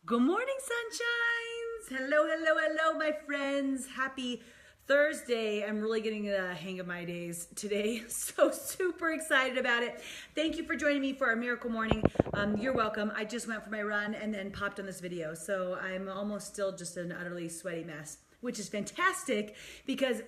Good morning, sunshines. Hello, my friends. Happy Thursday. I'm really getting the hang of my days today. So super excited about it. Thank you for joining me for our miracle morning. You're welcome. I just went for my run and then popped on this video. So I'm almost still just an utterly sweaty mess, which is fantastic because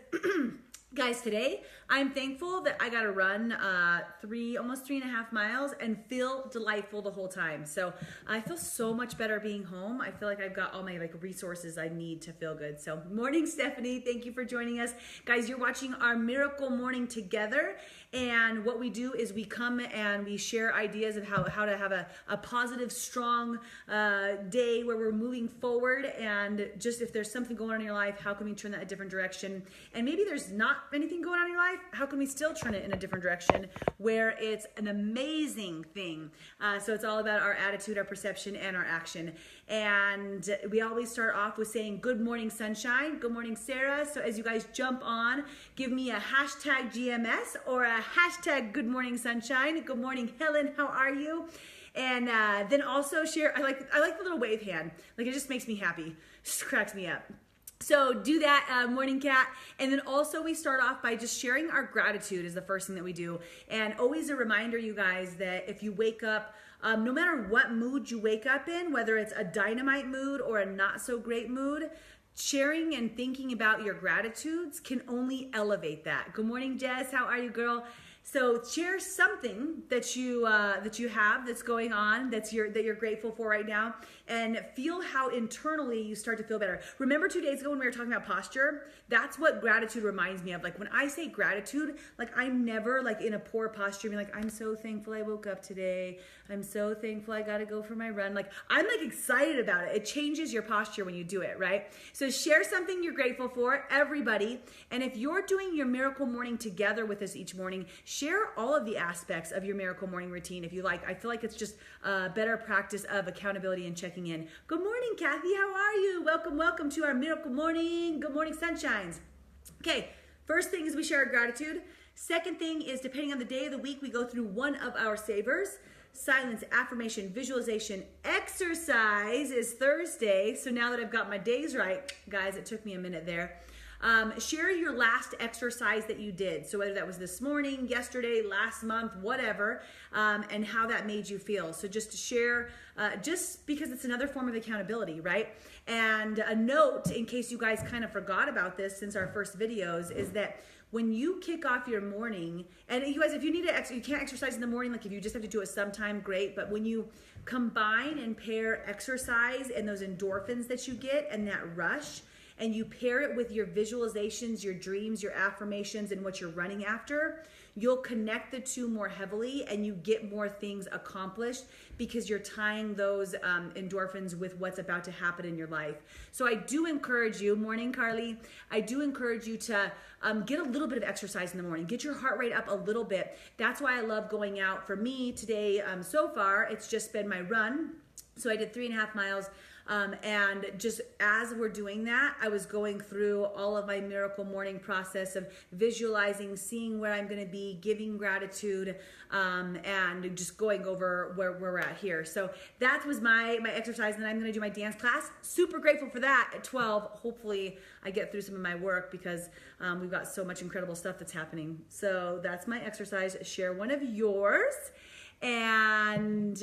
guys, today I'm thankful that I got to run almost 3.5 miles and feel delightful the whole time. So I feel so much better being home. I feel like I've got all my resources I need to feel good. So morning, Stephanie. Thank you for joining us. Guys, you're watching our miracle morning together. And what we do is we come and we share ideas of how to have a positive, strong day where we're moving forward. And just if there's something going on in your life, how can we turn that a different direction? And maybe there's not anything going on in your life, how can we still turn it in a different direction where it's an amazing thing? So it's all about our attitude, our perception, and our action. And we always start off with saying, good morning, sunshine. Good morning, Sarah. So as you guys jump on, give me a hashtag GMS or a hashtag good morning, sunshine. Good morning, Helen. How are you? And then also share, I like the little wave hand. Like, it just makes me happy. Just cracks me up. So do that, morning cat. And then also we start off by just sharing our gratitude is the first thing that we do. And always a reminder, you guys, that if you wake up, no matter what mood you wake up in, whether it's a dynamite mood or a not so great mood, sharing and thinking about your gratitudes can only elevate that. Good morning, Jess. How are you, girl? So share something that you have that's going on that you're grateful for right now, and feel how internally you start to feel better. Remember 2 days ago when we were talking about posture? That's what gratitude reminds me of. Like, when I say gratitude, like, I'm never like in a poor posture being like, I'm so thankful I woke up today. I'm so thankful I got to go for my run. Like, I'm like excited about it. It changes your posture when you do it, right? So share something you're grateful for, everybody. And if you're doing your miracle morning together with us each morning, share all of the aspects of your miracle morning routine if you like. I feel like it's just a better practice of accountability and checking in. Good morning, Kathy. How are you? Welcome to our miracle morning. Good morning, sunshines. Okay, first thing is we share our gratitude. Second thing is, depending on the day of the week, we go through one of our savers. Silence, affirmation, visualization, exercise is Thursday. So now that I've got my days right, guys, it took me a minute there. Share your last exercise that you did. So whether that was this morning, yesterday, last month, whatever, and how that made you feel. So just to share, just because it's another form of accountability, right? And a note, in case you guys kind of forgot about this since our first videos, is that when you kick off your morning, and you guys, if you need to, you can't exercise in the morning, like if you just have to do it sometime, great. But when you combine and pair exercise and those endorphins that you get and that rush, and you pair it with your visualizations, your dreams, your affirmations, and what you're running after, you'll connect the two more heavily and you get more things accomplished because you're tying those endorphins with what's about to happen in your life. So I do encourage you, morning Carly, I do encourage you to get a little bit of exercise in the morning. Get your heart rate up a little bit. That's why I love going out. For me today, so far, it's just been my run. So I did 3.5 miles. And just as we're doing that, I was going through all of my miracle morning process of visualizing, seeing where I'm going to be, giving gratitude, and just going over where we're at here. So that was my exercise, and then I'm going to do my dance class. Super grateful for that at 12. Hopefully I get through some of my work because we've got so much incredible stuff that's happening. So that's my exercise. Share one of yours. And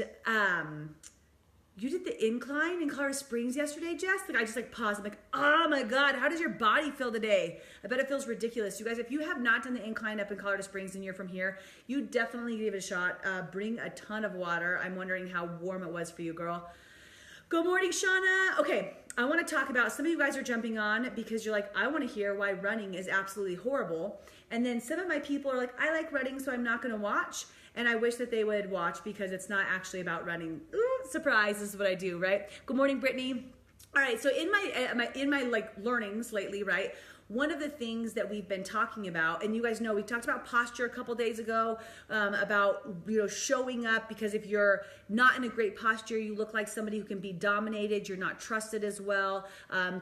you did the incline in Colorado Springs yesterday, Jess? Like, I just paused. I'm like, oh my God, how does your body feel today? I bet it feels ridiculous. You guys, if you have not done the incline up in Colorado Springs and you're from here, you definitely give it a shot. Bring a ton of water. I'm wondering how warm it was for you, girl. Good morning, Shauna. Okay, I want to talk about, some of you guys are jumping on because you're like, I want to hear why running is absolutely horrible. And then some of my people are like, I like running, so I'm not going to watch. And I wish that they would watch because it's not actually about running. Ooh, surprise, this is what I do, right? Good morning, Brittany. All right, so in my learnings lately, right, one of the things that we've been talking about, and you guys know we talked about posture a couple days ago, about showing up, because if you're not in a great posture, you look like somebody who can be dominated. You're not trusted as well.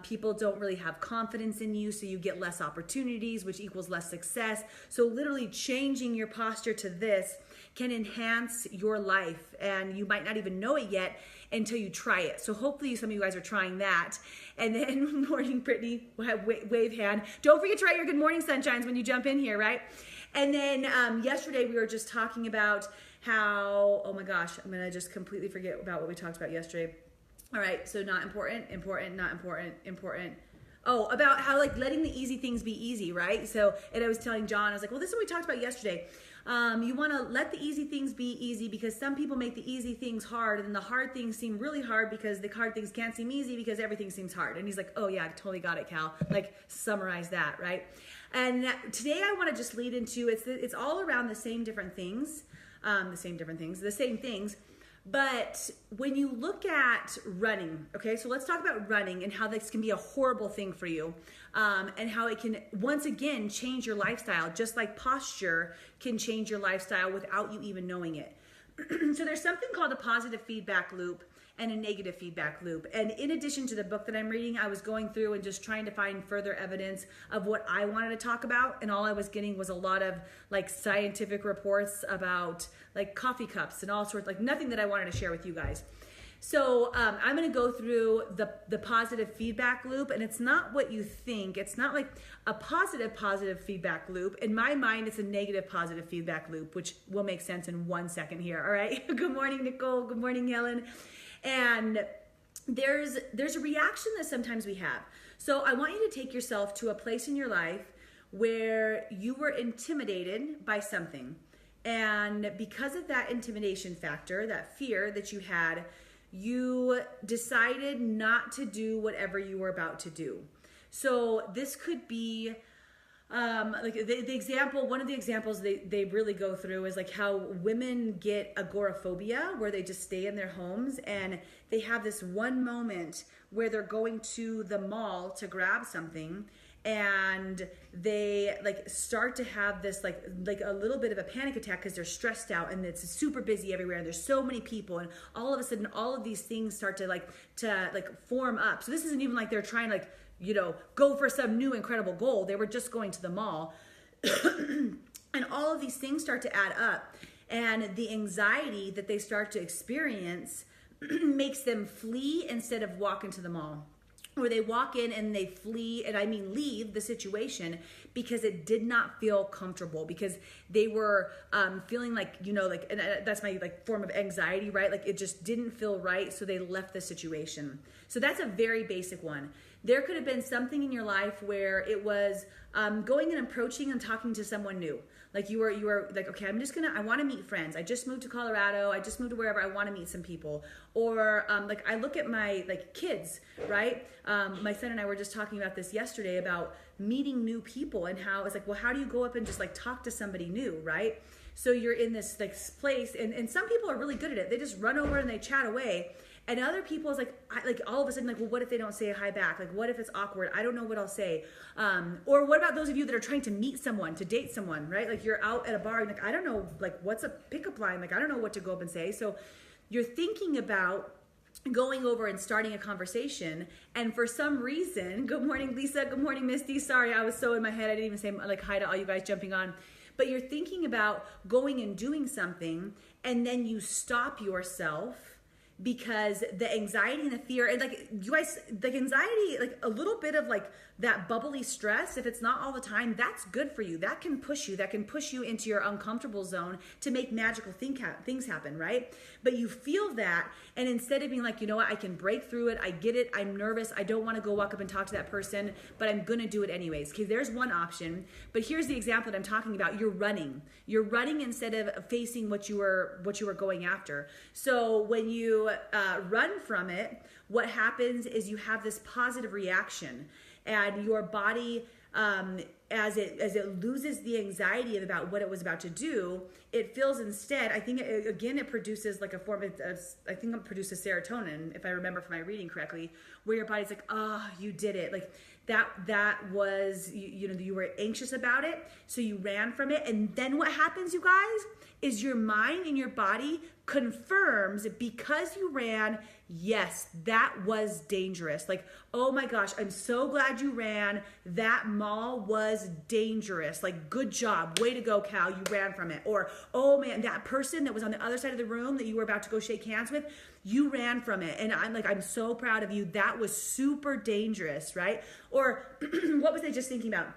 People don't really have confidence in you, so you get less opportunities, which equals less success. So literally changing your posture to this can enhance your life, and you might not even know it yet until you try it. So hopefully some of you guys are trying that. And then, morning, Brittany, wave hand. Don't forget to write your good morning sunshines when you jump in here, right? And then yesterday we were just talking about how, oh my gosh, I'm gonna just completely forget about what we talked about yesterday. All right, so not important, important, not important, important. Oh, about how like letting the easy things be easy, right? So, and I was telling John, I was like, well, this is what we talked about yesterday. You want to let the easy things be easy, because some people make the easy things hard, and the hard things seem really hard because the hard things can't seem easy because everything seems hard. And he's like, oh yeah, I totally got it, Cal. Like, summarize that, right? And today I want to just lead into, it's all around the same things. But when you look at running, okay, so let's talk about running and how this can be a horrible thing for you, and how it can, once again, change your lifestyle, just like posture can change your lifestyle without you even knowing it. So there's something called a positive feedback loop and a negative feedback loop. And in addition to the book that I'm reading, I was going through and just trying to find further evidence of what I wanted to talk about. And all I was getting was a lot of like scientific reports about like coffee cups and all sorts, like nothing that I wanted to share with you guys. So I'm going to go through the positive feedback loop, and it's not what you think. It's not like a positive feedback loop. In my mind, it's a negative positive feedback loop, which will make sense in 1 second here. All right. Good morning, Nicole. Good morning, Helen. And there's a reaction that sometimes we have. So I want you to take yourself to a place in your life where you were intimidated by something. And because of that intimidation factor, that fear that you had, you decided not to do whatever you were about to do. So this could be like the example, one of the examples they really go through is like how women get agoraphobia, where they just stay in their homes, and they have this one moment where they're going to the mall to grab something, and they like start to have this like a little bit of a panic attack because they're stressed out and it's super busy everywhere and there's so many people, and all of a sudden all of these things start to form up. So this isn't even like they're trying to go for some new incredible goal. They were just going to the mall. And all of these things start to add up, and the anxiety that they start to experience makes them flee instead of walk into the mall. Or they walk in and they flee, and I mean leave the situation because it did not feel comfortable, because they were feeling like, and that's my form of anxiety, right? Like it just didn't feel right, so they left the situation. So that's a very basic one. There could have been something in your life where it was going and approaching and talking to someone new. Like you were like, okay, I want to meet friends. I just moved to Colorado. I just moved to wherever. I want to meet some people. Or I look at my kids, right? My son and I were just talking about this yesterday about meeting new people, and how it's like, well, how do you go up and just talk to somebody new, right? So you're in this place, and some people are really good at it. They just run over and they chat away. And other people is all of a sudden well, what if they don't say a hi back? Like, what if it's awkward? I don't know what I'll say. Or what about those of you that are trying to meet someone, to date someone, right? Like you're out at a bar and I don't know, what's a pickup line? I don't know what to go up and say. So you're thinking about going over and starting a conversation, and for some reason, good morning, Lisa, good morning, Misty. Sorry, I was so in my head, I didn't even say hi to all you guys jumping on. But you're thinking about going and doing something, and then you stop yourself because the anxiety and the fear, and you guys, anxiety, a little bit of that bubbly stress, if it's not all the time, that's good for you. That can push you into your uncomfortable zone to make magical things happen, right? But you feel that, and instead of being you know what, I can break through it, I get it, I'm nervous, I don't want to go walk up and talk to that person, but I'm gonna do it anyways. Okay, there's one option. But here's the example that I'm talking about. You're running instead of facing what you were going after. So when you run from it, what happens is you have this positive reaction, and your body, as it loses the anxiety about what it was about to do, it feels instead, I think it produces a form of, I think it produces serotonin, if I remember from my reading correctly, where your body's oh, you did it. that was, you were anxious about it, so you ran from it. And then what happens, you guys, is your mind and your body confirms, because you ran, yes, that was dangerous. Like, oh my gosh, I'm so glad you ran. That mall was dangerous. Like, good job. Way to go, Cal. You ran from it. Or, oh man, that person that was on the other side of the room that you were about to go shake hands with, you ran from it. And I'm so proud of you. That was super dangerous, right? Or what was I just thinking about?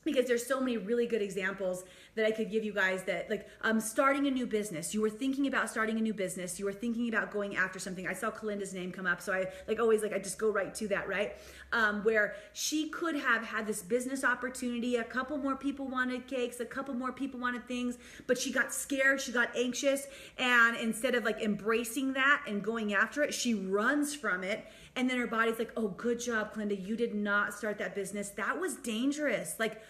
Because there's so many really good examples that I could give you guys, that like starting a new business. You were thinking about starting a new business. You were thinking about going after something. I saw Kalinda's name come up, so I I just go right to that, right? Where she could have had this business opportunity. A couple more people wanted cakes. A couple more people wanted things, but she got scared. She got anxious, and instead of like embracing that and going after it, she runs from it. And then her body's like, oh, good job, Kalinda. You did not start that business. That was dangerous. Like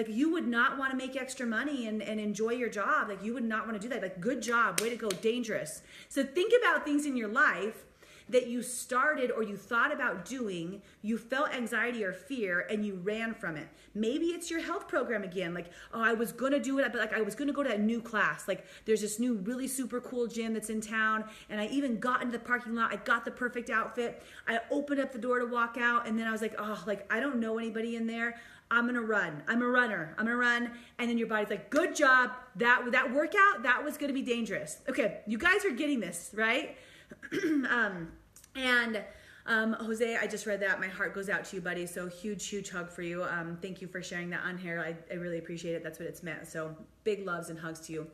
you would not want to make extra money and enjoy your job. Like, you would not want to do that. Like, good job, way to go, dangerous. So think about things in your life that you started or you thought about doing, you felt anxiety or fear, and you ran from it. Maybe it's your health program again. Like, oh, I was gonna do it, but like I was gonna go to a new class. Like, there's this new really super cool gym that's in town, and I even got into the parking lot. I got the perfect outfit. I opened up the door to walk out, and then I was like, oh, like I don't know anybody in there. I'm gonna run. I'm a runner. I'm gonna run. And then your body's like, good job. That workout, that was gonna be dangerous. Okay, you guys are getting this, right? Jose, I just read that. My heart goes out to you, buddy. So huge hug for you. Thank you for sharing that on here. I really appreciate it. That's what it's meant. So big loves and hugs to you.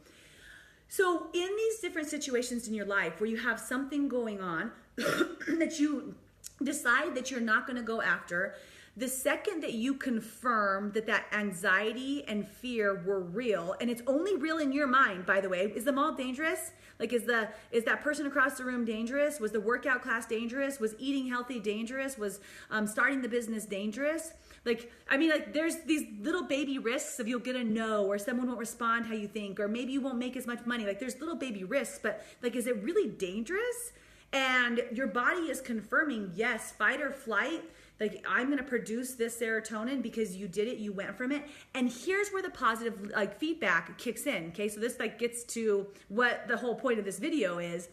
So in these different situations in your life where you have something going on that you decide that you're not going to go after, the second that you confirm that anxiety and fear were real, and it's only real in your mind, by the way. Is the mall dangerous? Like, is that person across the room dangerous? Was the workout class dangerous? Was eating healthy dangerous? Was starting the business dangerous? Like, I mean, like, there's these little baby risks of you'll get a no, or someone won't respond how you think, or maybe you won't make as much money. Like, there's little baby risks, but like, is it really dangerous? And your body is confirming, yes, fight or flight. Like, I'm going to produce this serotonin because you did it, you went from it. And here's where the positive like feedback kicks in. Okay, so this like gets to what the whole point of this video is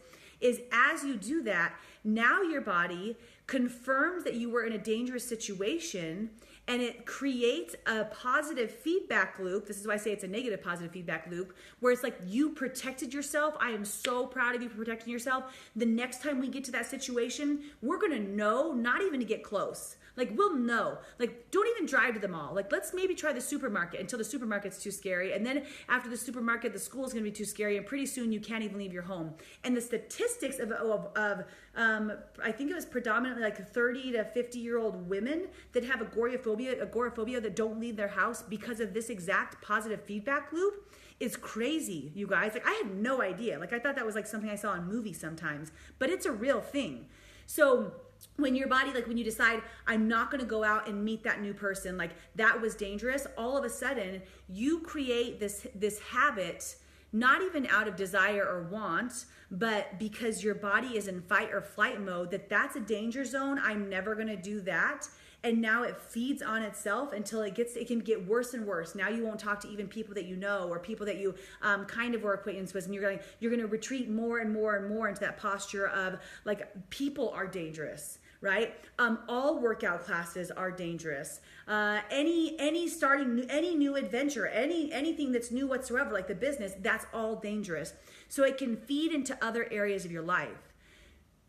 as you do that, now your body confirms that you were in a dangerous situation, and it creates a positive feedback loop. This is why I say it's a negative positive feedback loop, where it's like, you protected yourself. I am so proud of you for protecting yourself. The next time we get to that situation, we're gonna know not even to get close. Like, we'll know. Like, don't even drive to the mall. Like, let's maybe try the supermarket until the supermarket's too scary. And then after the supermarket, the school's gonna be too scary, and pretty soon you can't even leave your home. And the statistics of I think it was predominantly like 30 to 50-year-old women that have agoraphobia that don't leave their house because of this exact positive feedback loop is crazy, you guys. Like, I had no idea. Like, I thought that was like something I saw in movies sometimes, but it's a real thing. So when your body, like when you decide, I'm not going to go out and meet that new person, like that was dangerous, all of a sudden you create this habit, not even out of desire or want, but because your body is in fight or flight mode, that's a danger zone. I'm never going to do that. And now it feeds on itself until it can get worse and worse. Now you won't talk to even people that you know, or people that you kind of were acquaintance with, and you're going to retreat more and more and more into that posture of like, people are dangerous, right? All workout classes are dangerous. Any new adventure, anything that's new whatsoever, like the business, that's all dangerous. So it can feed into other areas of your life.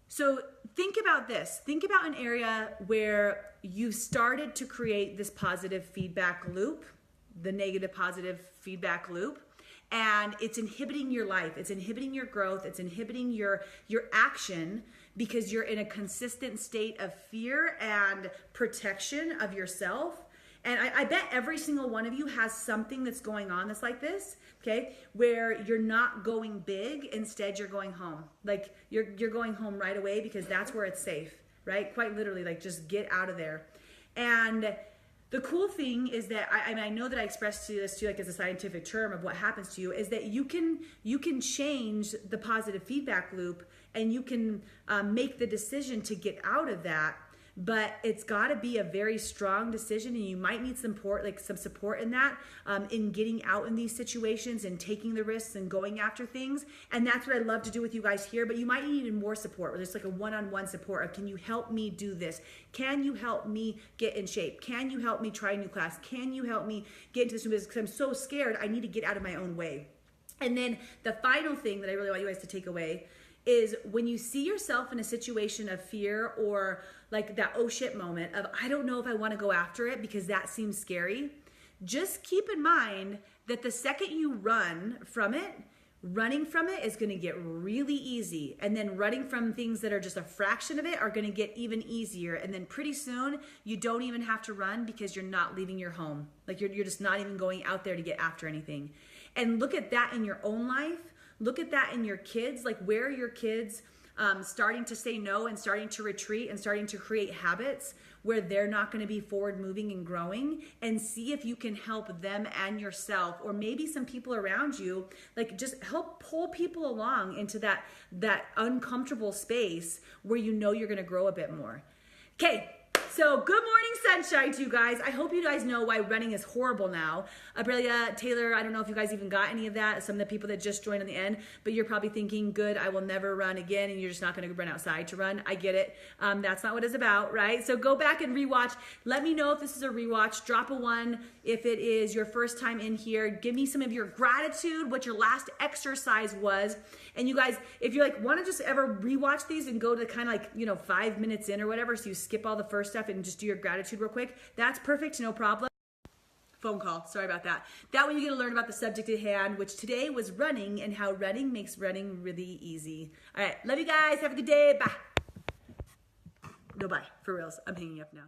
So think about this. Think about an area where you've started to create this positive feedback loop, the negative positive feedback loop, and it's inhibiting your life. It's inhibiting your growth. It's inhibiting your action because you're in a consistent state of fear and protection of yourself. And I bet every single one of you has something that's going on that's like this, okay? Where you're not going big, instead you're going home. Like, you're going home right away because that's where it's safe, right? Quite literally, like, just get out of there. And the cool thing is that, I know that I expressed to this too, like as a scientific term of what happens to you, is that you can change the positive feedback loop, and you can make the decision to get out of that but it's got to be a very strong decision, and you might need some support in that, in getting out in these situations and taking the risks and going after things. And that's what I love to do with you guys here, but you might need even more support, where there's like a one-on-one support of, can you help me do this? Can you help me get in shape? Can you help me try a new class? Can you help me get into this new business? Because I'm so scared, I need to get out of my own way. And then the final thing that I really want you guys to take away is, when you see yourself in a situation of fear, or like that oh shit moment of, I don't know if I want to go after it because that seems scary, just keep in mind that the second you run from it, running from it is going to get really easy. And then running from things that are just a fraction of it are going to get even easier. And then pretty soon you don't even have to run, because you're not leaving your home. Like you're just not even going out there to get after anything. And look at that in your own life. Look at that in your kids. Like, where are your kids starting to say no and starting to retreat and starting to create habits where they're not going to be forward moving and growing? And see if you can help them and yourself, or maybe some people around you, like just help pull people along into that uncomfortable space where you know you're going to grow a bit more. Okay. So good morning, sunshine, to you guys. I hope you guys know why running is horrible now. Abrilia, Taylor, I don't know if you guys even got any of that, some of the people that just joined on the end, but you're probably thinking, good, I will never run again, and you're just not going to run outside to run. I get it. That's not what it's about, right? So go back and rewatch. Let me know if this is a rewatch. Drop a 1 if it is your first time in here. Give me some of your gratitude, what your last exercise was. And you guys, if you're like, want to just ever rewatch these and go to kind of like, 5 minutes in or whatever, so you skip all the first stuff and just do your gratitude real quick, that's perfect, no problem. Phone call, sorry about that. That way you get to learn about the subject at hand, which today was running, and how running makes running really easy. All right, love you guys, have a good day, bye. No, bye, for reals, I'm hanging up now.